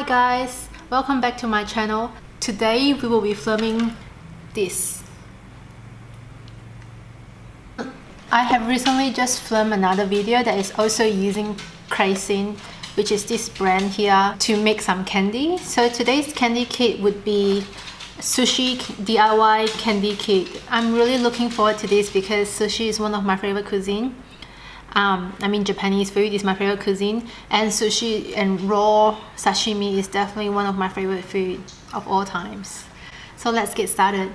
Hi guys, welcome back to my channel. Today we will be filming this. I have recently just filmed another video that is also using Kracie, which is this brand here, to make some candy. So today's candy kit would be sushi DIY candy kit. I'm really looking forward to this because sushi is one of my favorite cuisine. Japanese food is my favorite cuisine, and sushi and raw sashimi is definitely one of my favorite food of all times. So let's get started.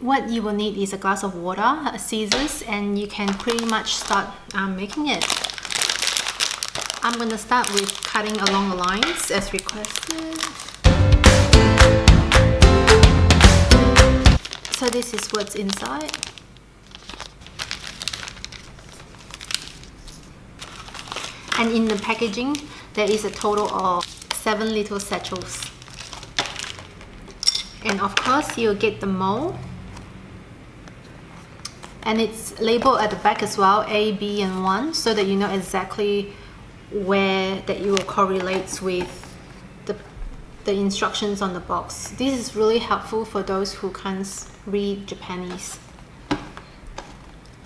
What you will need is a glass of water, scissors, and you can pretty much start making it. I'm gonna start with cutting along the lines as requested. So this is what's inside. And in the packaging, there is a total of 7 little satchels. And of course, you'll get the mold. And it's labeled at the back as well, A, B, and 1, so that you know exactly where that you will correlate with the instructions on the box. This is really helpful for those who can't read Japanese.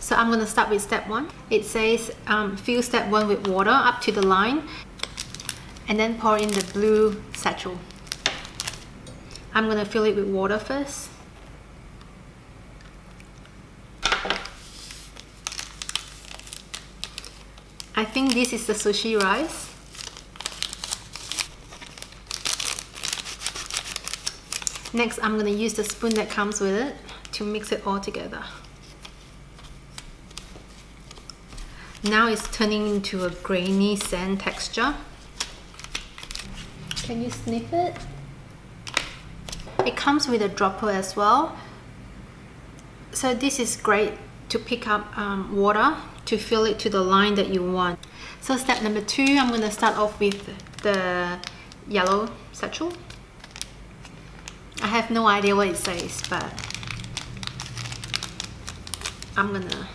So I'm going to start with step 1. It says fill step 1 with water up to the line and then pour in the blue satchel. I'm going to fill it with water first. I think this is the sushi rice. Next, I'm going to use the spoon that comes with it to mix it all together. Now it's turning into a grainy sand texture. Can you sniff it? It comes with a dropper as well. So this is great to pick up water to fill it to the line that you want. So step number 2, I'm going to start off with the yellow satchel. I have no idea what it says, but I'm going to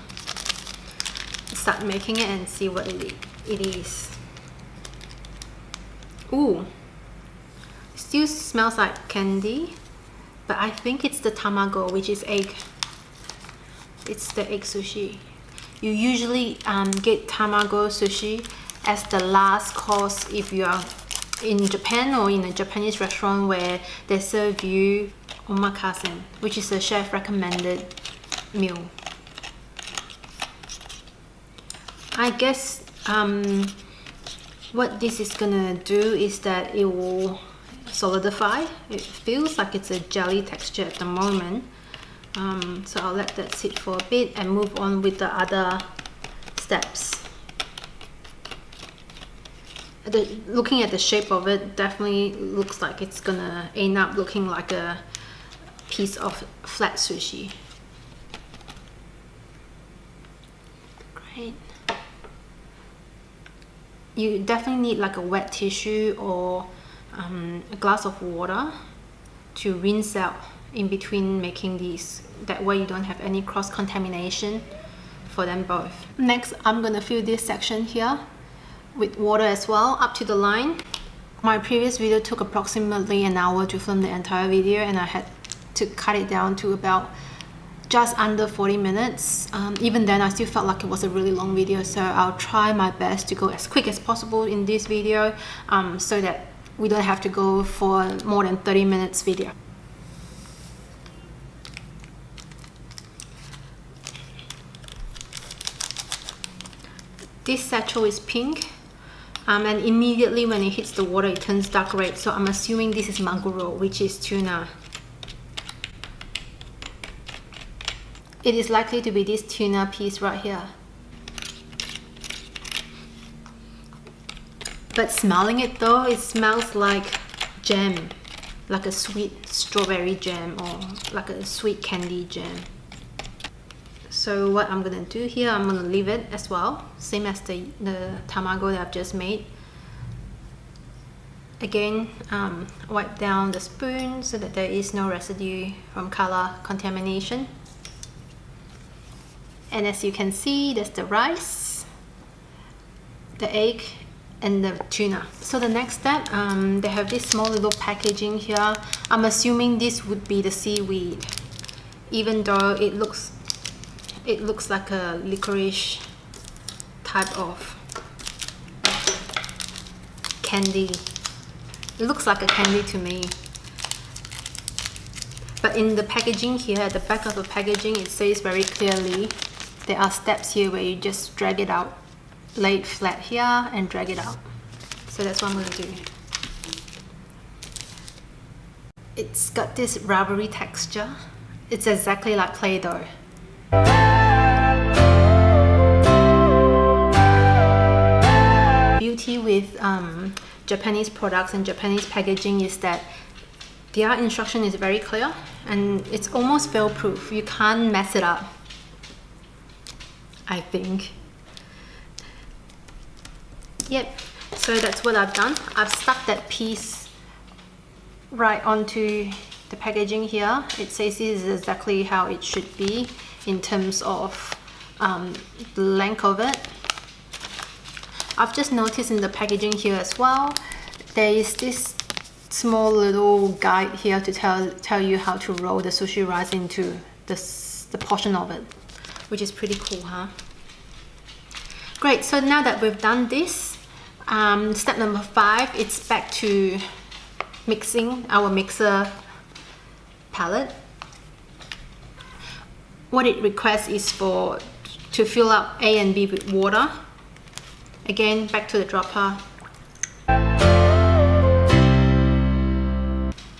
start making it and see what it is. Ooh, it still smells like candy, but I think it's the tamago, which is egg. It's the egg sushi. You usually get tamago sushi as the last course if you are in Japan or in a Japanese restaurant where they serve you omakase, which is a chef recommended meal. I guess what this is gonna do is that it will solidify. It feels like it's a jelly texture at the moment. So I'll let that sit for a bit and move on with the other steps. Looking at the shape of it, definitely looks like it's gonna end up looking like a piece of flat sushi. Great. You definitely need like a wet tissue or a glass of water to rinse out in between making these. That way you don't have any cross-contamination for them both. Next, I'm gonna fill this section here with water as well up to the line. My previous video took approximately an hour to film the entire video, and I had to cut it down to about just under 40 minutes. Even then I still felt like it was a really long video, so I'll try my best to go as quick as possible in this video so that we don't have to go for more than 30 minutes video. This satchel is pink, and immediately when it hits the water it turns dark red, so I'm assuming this is maguro, which is tuna. It is likely to be this tuna piece right here. But smelling it though, it smells like jam, like a sweet strawberry jam or like a sweet candy jam. So what I'm gonna do here, I'm gonna leave it as well, same as the tamago that I've just made. Again, wipe down the spoon so that there is no residue from color contamination. And as you can see, there's the rice, the egg, and the tuna. So the next step, they have this small little packaging here. I'm assuming this would be the seaweed, even though it looks like a licorice type of candy. It looks like a candy to me. But in the packaging here, at the back of the packaging, it says very clearly there are steps here where you just drag it out. Lay it flat here and drag it out. So that's what I'm going to do. It's got this rubbery texture. It's exactly like Play-Doh. Beauty with Japanese products and Japanese packaging is that their instruction is very clear and it's almost fail-proof. You can't mess it up, I think. Yep, so that's what I've done. I've stuck that piece right onto the packaging here. It says this is exactly how it should be in terms of the length of it. I've just noticed in the packaging here as well, there is this small little guide here to tell you how to roll the sushi rice into the portion of it, which is pretty cool, huh? Great, so now that we've done this, step number 5, it's back to mixing our mixer palette. What it requests is to fill up A and B with water. Again, back to the dropper.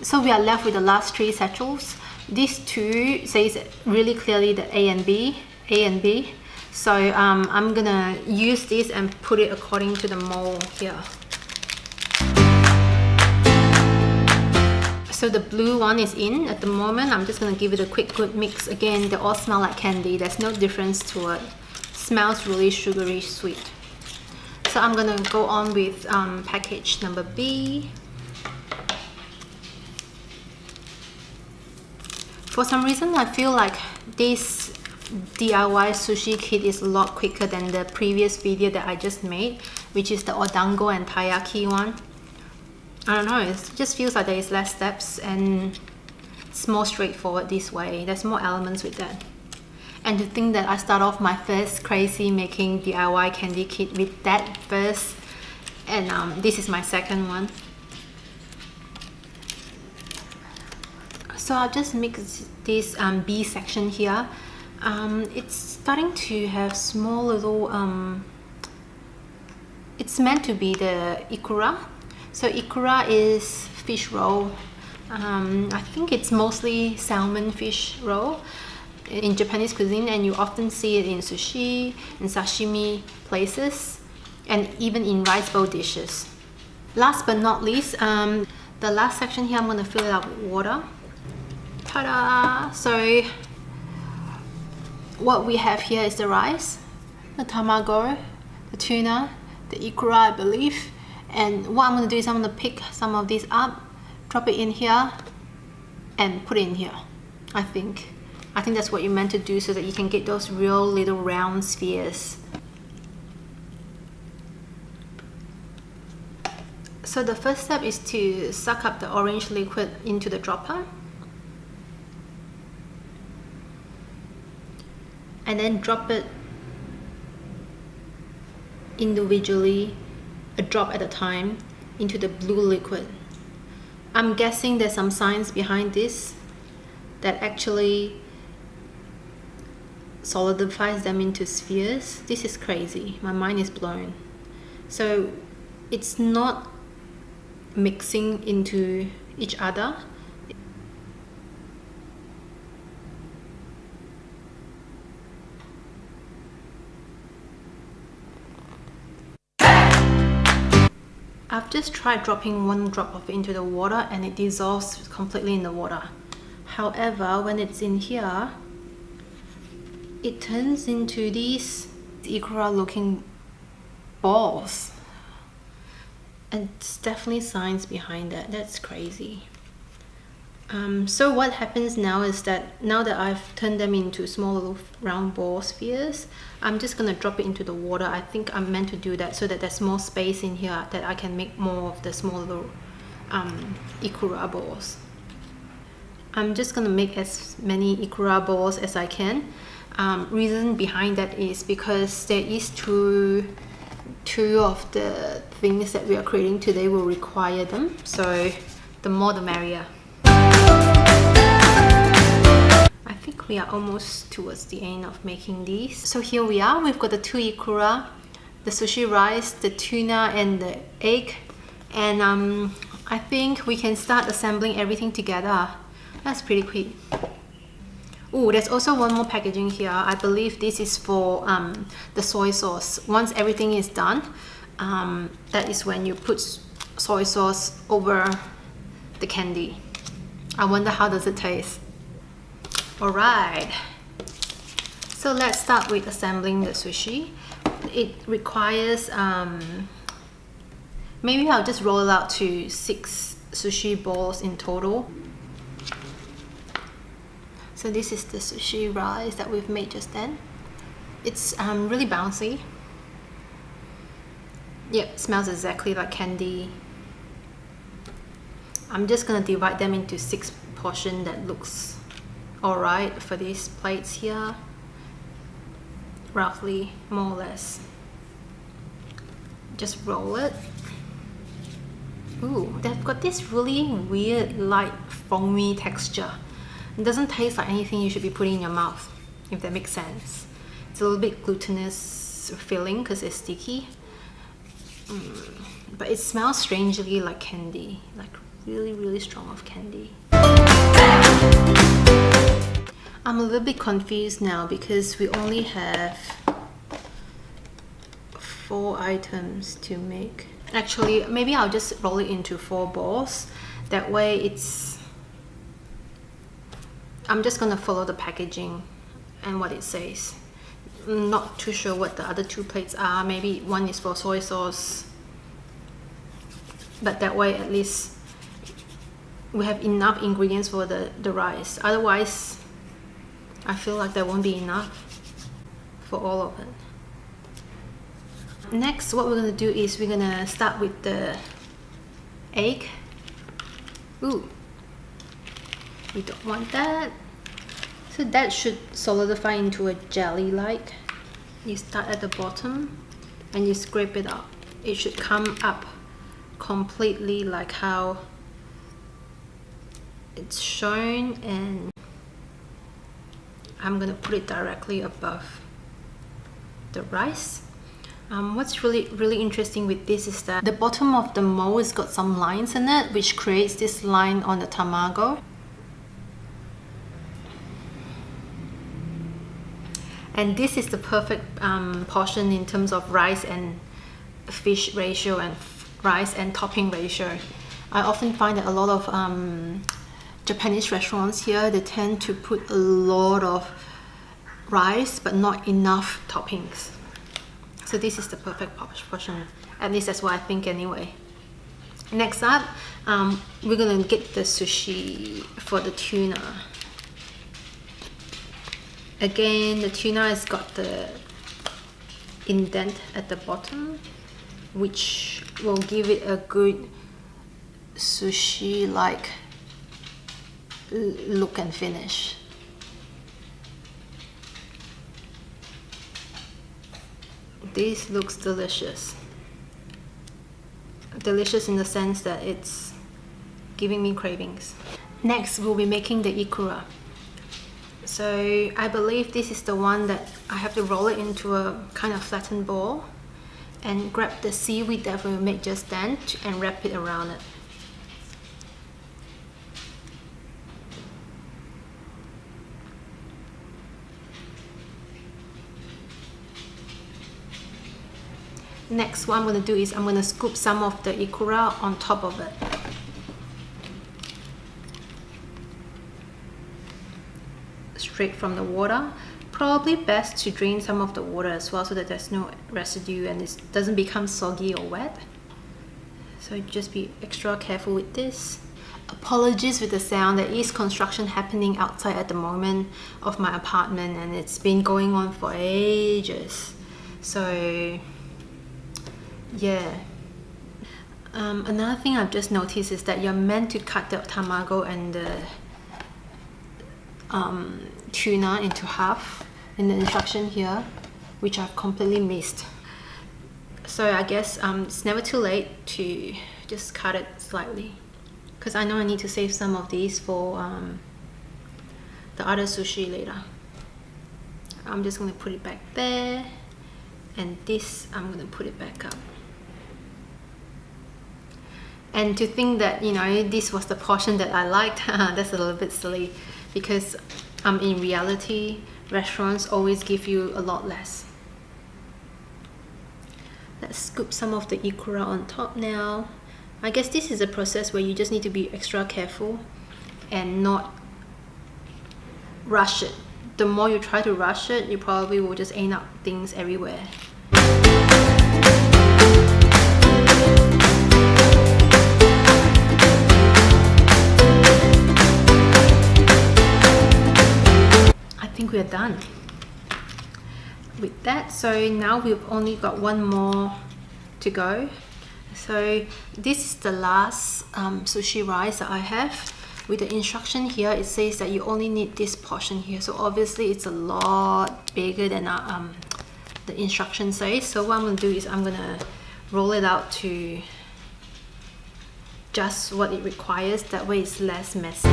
So we are left with the last 3 satchels. These 2 says really clearly that A and B. So I'm gonna use this and put it according to the mold here. So the blue one is in at the moment. I'm just gonna give it a quick good mix. Again, they all smell like candy. There's no difference to it. Smells really sugary sweet. So I'm gonna go on with package number B. For some reason, I feel like this DIY sushi kit is a lot quicker than the previous video that I just made, which is the odango and taiyaki one. I don't know, it just feels like there is less steps and it's more straightforward this way. There's more elements with that. And to think that I start off my first crazy making DIY candy kit with that first, and this is my second one. So I'll just mix this B section here. It's starting to have small little, it's meant to be the ikura. So ikura is fish roll. I think it's mostly salmon fish roll in Japanese cuisine, and you often see it in sushi and sashimi places, and even in rice bowl dishes. Last but not least, the last section here, I'm going to fill it up with water. Ta-da! So what we have here is the rice, the tamago, the tuna, the ikura, I believe. And what I'm going to do is I'm going to pick some of these up, drop it in here, and put it in here. I think that's what you're meant to do so that you can get those real little round spheres. So the first step is to suck up the orange liquid into the dropper. And then drop it individually, a drop at a time, into the blue liquid. I'm guessing there's some science behind this that actually solidifies them into spheres. This is crazy. My mind is blown. So it's not mixing into each other. I've just tried dropping 1 drop of it into the water and it dissolves completely in the water. However, when it's in here, it turns into these ikura looking balls. And it's definitely science behind that. That's crazy. So what happens now is that now that I've turned them into small little round ball spheres, I'm just gonna drop it into the water. I think I'm meant to do that so that there's more space in here that I can make more of the small little ikura balls. I'm just gonna make as many ikura balls as I can. Reason behind that is because there is two of the things that we are creating today will require them, so the more the merrier. I think we are almost towards the end of making these. So here we are, we've got the 2 ikura, the sushi rice, the tuna and the egg, and I think we can start assembling everything together. That's pretty quick. Oh, there's also one more packaging here. I believe this is for the soy sauce. Once everything is done, that is when you put soy sauce over the candy. I wonder how does it taste. Alright, so let's start with assembling the sushi. It requires, maybe I'll just roll it out to 6 sushi balls in total. So this is the sushi rice that we've made just then. It's really bouncy. Yep, smells exactly like candy. I'm just gonna divide them into 6 portions that looks alright for these plates here. Roughly, more or less. Just roll it. Ooh, they've got this really weird, light, foamy texture. It doesn't taste like anything you should be putting in your mouth, if that makes sense. It's a little bit glutinous feeling because it's sticky. But it smells strangely like candy, like really, really strong of candy. I'm a little bit confused now because we only have 4 items to make. Actually, maybe I'll just roll it into 4 balls. That way I'm just gonna follow the packaging and what it says. I'm not too sure what the other 2 plates are. Maybe one is for soy sauce. But that way at least we have enough ingredients for the rice. Otherwise, I feel like there won't be enough for all of it. Next, what we're gonna do is we're gonna start with the egg. Ooh. We don't want that. So that should solidify into a jelly-like. You start at the bottom and you scrape it up. It should come up completely like how it's shown, and I'm gonna put it directly above the rice. What's really interesting with this is that the bottom of the mold has got some lines in it, which creates this line on the tamago. And this is the perfect portion in terms of rice and fish ratio and rice and topping ratio. I often find that a lot of Japanese restaurants here, they tend to put a lot of rice but not enough toppings. So this is the perfect portion. At least that's what I think anyway. Next up, we're gonna get the sushi for the tuna. Again, the tuna has got the indent at the bottom, which will give it a good sushi-like look and finish. This looks delicious. Delicious in the sense that it's giving me cravings. Next, we'll be making the ikura. So I believe this is the one that I have to roll it into a kind of flattened ball and grab the seaweed that we made just then and wrap it around it. Next, what I'm going to do is I'm going to scoop some of the ikura on top of it. Straight from the water. Probably best to drain some of the water as well so that there's no residue and it doesn't become soggy or wet. So just be extra careful with this. Apologies with the sound. There is construction happening outside at the moment of my apartment, and it's been going on for ages. So yeah. Another thing I've just noticed is that you're meant to cut the tamago and the tuna into half in the instruction here, which I've completely missed. So I guess it's never too late to just cut it slightly, because I know I need to save some of these for the other sushi later. I'm just going to put it back there, and this I'm going to put it back up. And to think that, you know, this was the portion that I liked, that's a little bit silly, because in reality, restaurants always give you a lot less. Let's scoop some of the ikura on top now. I guess this is a process where you just need to be extra careful and not rush it. The more you try to rush it, you probably will just end up things everywhere. I think we're done with that. So now we've only got one more to go. So this is the last sushi rice that I have. With the instruction here, it says that you only need this portion here. So obviously it's a lot bigger than the instruction says. So what I'm going to do is I'm going to roll it out to just what it requires. That way it's less messy.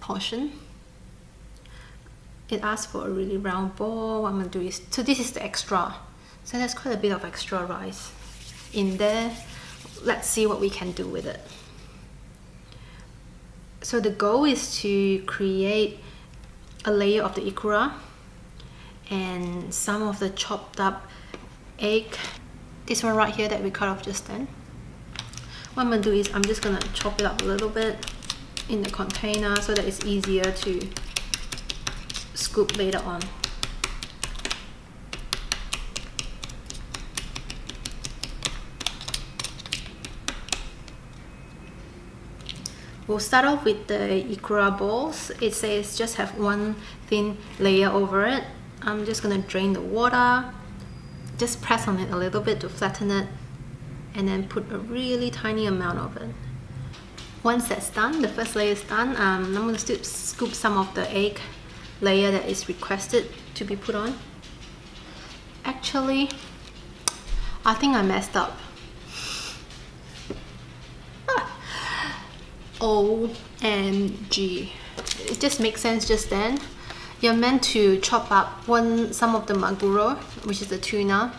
Portion. It asks for a really round ball. What I'm going to do is, so this is the extra. So there's quite a bit of extra rice in there. Let's see what we can do with it. So the goal is to create a layer of the ikura and some of the chopped up egg. This one right here that we cut off just then. What I'm going to do is I'm just going to chop it up a little bit in the container so that it's easier to scoop later on. We'll start off with the ikura balls. It says just have one thin layer over it. I'm just going to drain the water, just press on it a little bit to flatten it, and then put a really tiny amount of it. Once that's done, the first layer is done, I'm going to scoop some of the egg layer that is requested to be put on. Actually, I think I messed up. OMG. It just makes sense just then. You're meant to chop up some of the maguro, which is the tuna,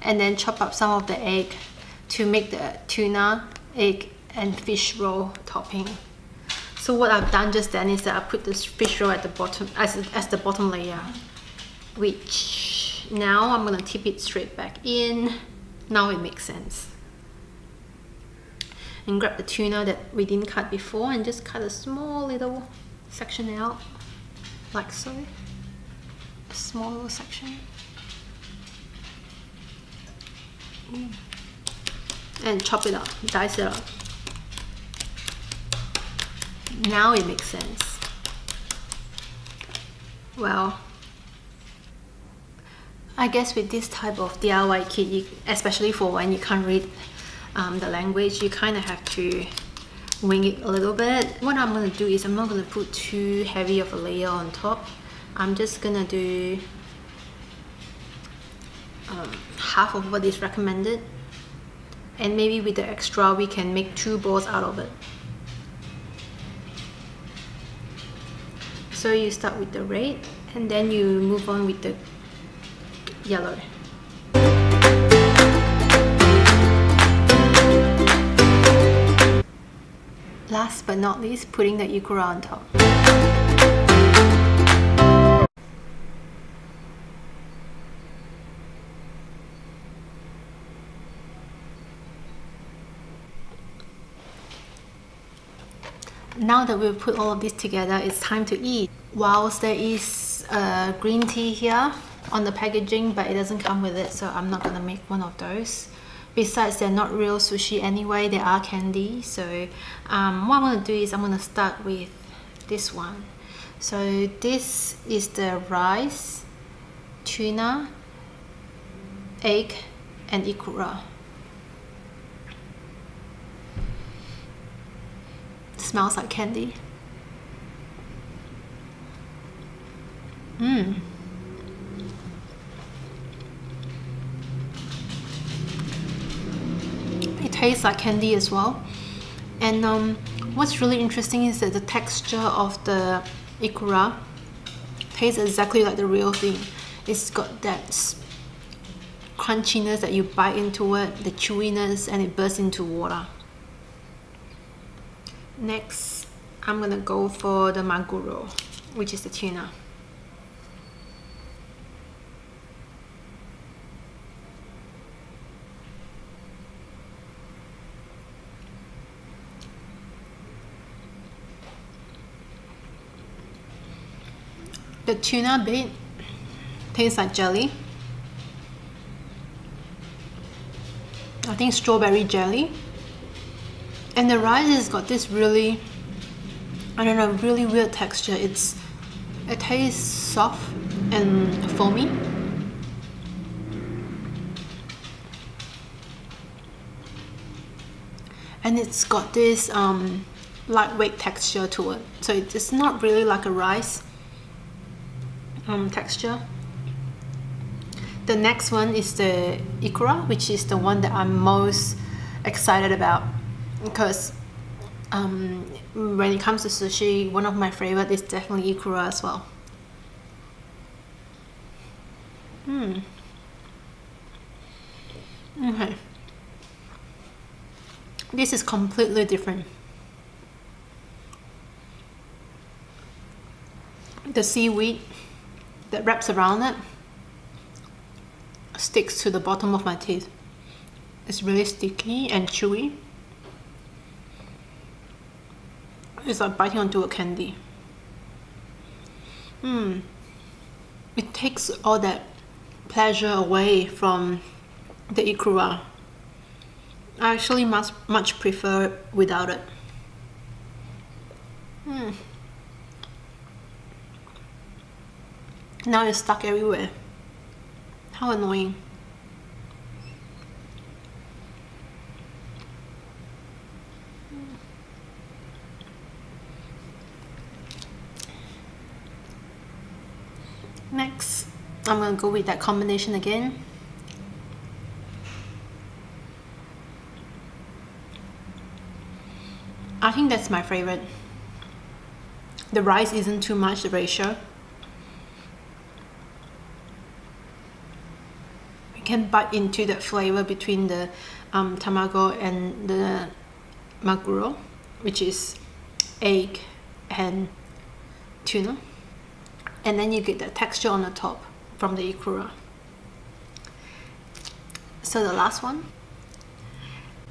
and then chop up some of the egg to make the tuna, egg, and fish roll topping. So what I've done just then is that I put this fish roll at the bottom as the bottom layer, which now I'm gonna tip it straight back in. Now it makes sense. And grab the tuna that we didn't cut before and just cut a small little section out, like so. A small little section. And chop it up, dice it up. Now it makes sense. Well, I guess with this type of DIY kit, especially for when you can't read the language, you kind of have to wing it a little bit. What I'm going to do is I'm not going to put too heavy of a layer on top. I'm just going to do half of what is recommended, and maybe with the extra we can make 2 balls out of it. So you start with the red and then you move on with the yellow. Last but not least, putting the ikura on top. Now that we've put all of this together, it's time to eat. Whilst there is green tea here on the packaging, but it doesn't come with it, so I'm not gonna make one of those. Besides, they're not real sushi anyway, they are candy. So what I'm going to do is I'm going to start with this one. So this is the rice, tuna, egg and ikura. Smells like candy. It tastes like candy as well. And what's really interesting is that the texture of the ikura tastes exactly like the real thing. It's got that crunchiness that you bite into it, the chewiness, and it bursts into water. Next, I'm gonna go for the maguro, which is the tuna. The tuna bit tastes like jelly. I think strawberry jelly. And the rice has got this really, I don't know, really weird texture. It tastes soft and foamy. And it's got this lightweight texture to it. So it's not really like a rice texture. The next one is the ikura, which is the one that I'm most excited about, because when it comes to sushi, one of my favorite is definitely ikura as well. Okay, this is completely different. The seaweed that wraps around it sticks to the bottom of my teeth. It's really sticky and chewy. It's like biting onto a candy. It takes all that pleasure away from the ikura. I actually much prefer without it. Now it's stuck everywhere. How annoying. Next, I'm gonna go with that combination again. I think that's my favorite. The rice isn't too much, the ratio. You can bite into that flavor between the tamago and the maguro, which is egg and tuna. And then you get the texture on the top from the ikura. So the last one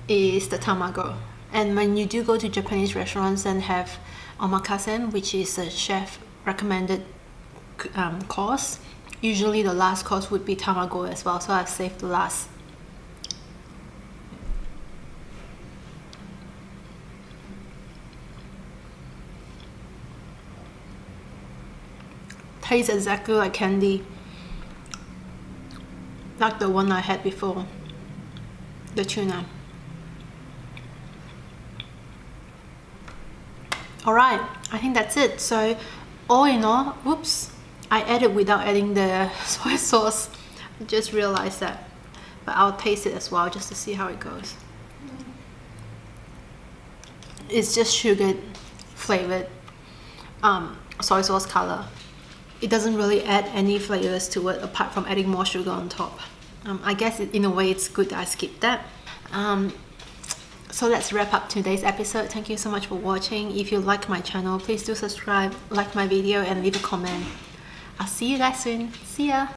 is the tamago. And when you do go to Japanese restaurants and have omakase, which is a chef recommended course, usually the last course would be tamago as well, so I've saved the last. Tastes exactly like candy, like the one I had before, the tuna. Alright, I think that's it. So all in all, whoops, I added without adding the soy sauce. I just realized that, but I'll taste it as well just to see how it goes. It's just sugar flavored soy sauce color. It doesn't really add any flavors to it apart from adding more sugar on top. I guess in a way it's good that I skipped that. So let's wrap up today's episode. Thank you so much for watching. If you like my channel, please do subscribe, like my video and leave a comment. I'll see you guys soon. See ya!